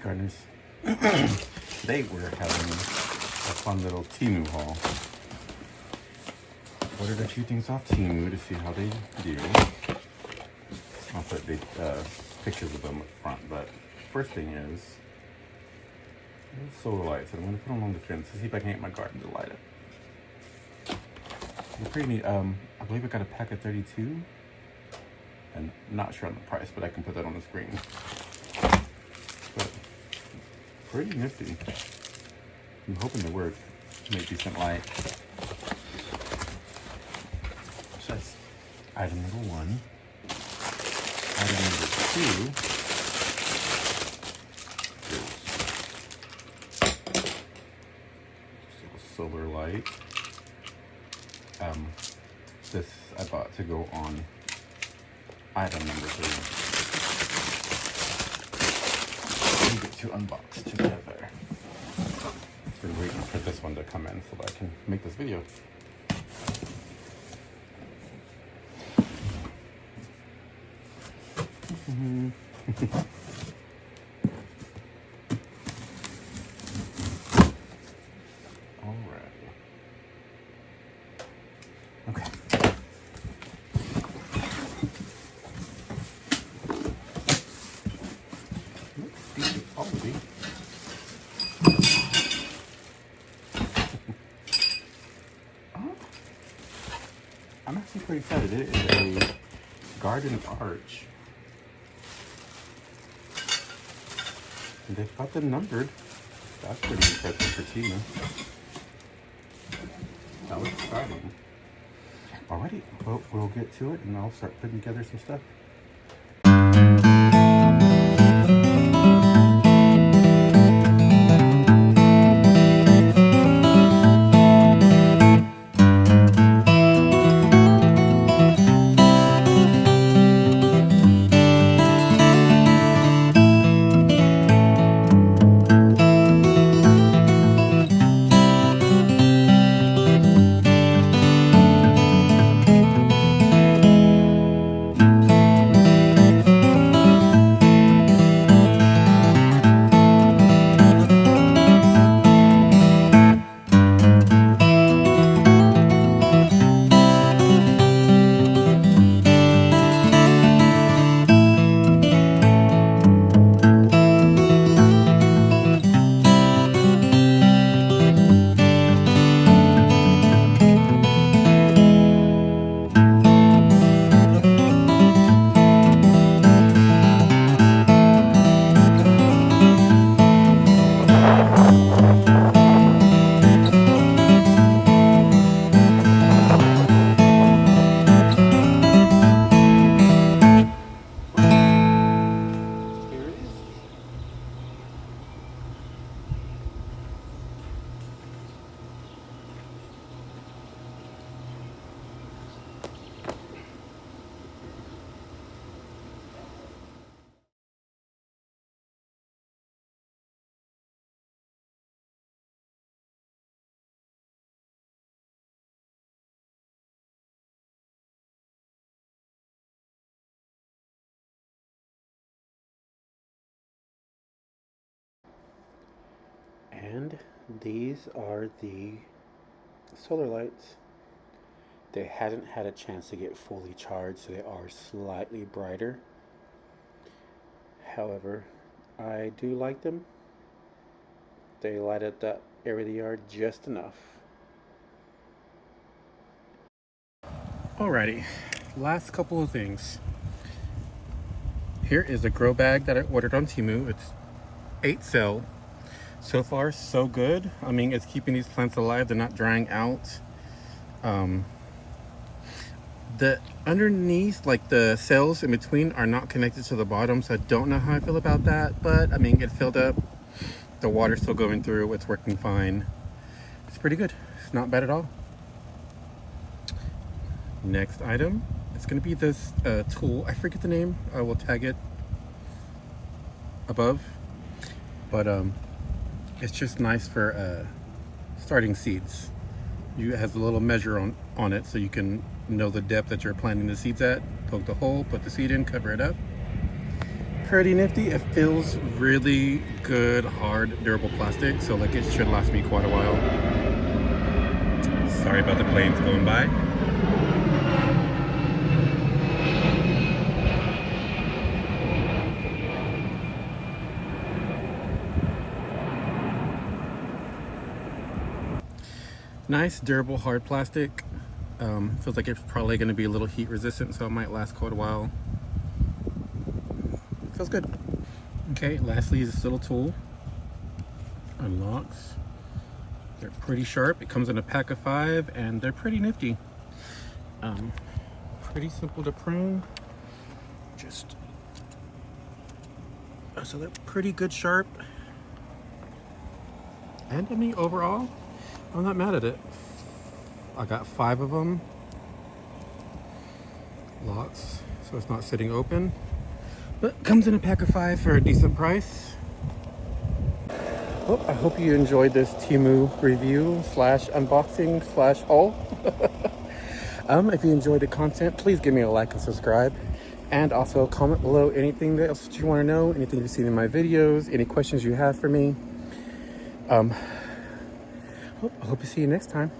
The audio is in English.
gardeners. Today we're having a fun little Temu haul. Ordered a few things off Temu to see how they do. I'll put big pictures of them up front, but first thing is solar lights, and I'm going to put them on the fence to see if I can get my garden to light up. They're pretty neat. I believe I got a pack of 32, and I'm not sure on the price, but I can put that on the screen. But pretty nifty. I'm hoping they work. Make decent light. So that's item number one. Item number two is just a solar light. This I bought to go on item number three. We get to unbox together. Been waiting for this one to come in so that I can make this video. All right. Okay. Looks decent quality. I'm actually pretty excited. It is a garden arch. And they've got them numbered. That's pretty impressive for Temu. That was exciting. Alrighty, well, we'll get to it and I'll start putting together some stuff. And these are the solar lights. They hadn't had a chance to get fully charged, so they are slightly brighter. However, I do like them. They light up that area of the yard just enough. Alrighty, last couple of things. Here is a grow bag that I ordered on Temu. It's 8 cell. So far, so good. I mean, it's keeping these plants alive. They're not drying out. The underneath, like the cells in between, are not connected to the bottom, so I don't know how I feel about that. But I mean, it filled up. The water's still going through. It's working fine. It's pretty good. It's not bad at all. Next item. It's going to be this tool. I forget the name. I will tag it above. But it's just nice for starting seeds. It has a little measure on it so you can know the depth that you're planting the seeds at. Poke the hole, put the seed in, cover it up. pretty nifty. It feels really good, hard, durable plastic, so like it should last me quite a while. Sorry about the planes going by. Nice, durable, hard plastic. Feels like it's probably going to be a little heat resistant, so it might last quite a while. Feels good. Okay, lastly is this little tool. Unlocks. They're pretty sharp. It comes in a pack of 5 and they're pretty nifty. Pretty simple to prune. Just so they're pretty good sharp. And I mean, overall, I'm not mad at it. I got 5 of them. Lots, so it's not sitting open. But comes in a pack of 5 for a decent price. Well, I hope you enjoyed this Temu review slash unboxing slash haul. If you enjoyed the content, please give me a like and subscribe. And also comment below anything else that you want to know, anything you've seen in my videos, any questions you have for me. I hope to see you next time.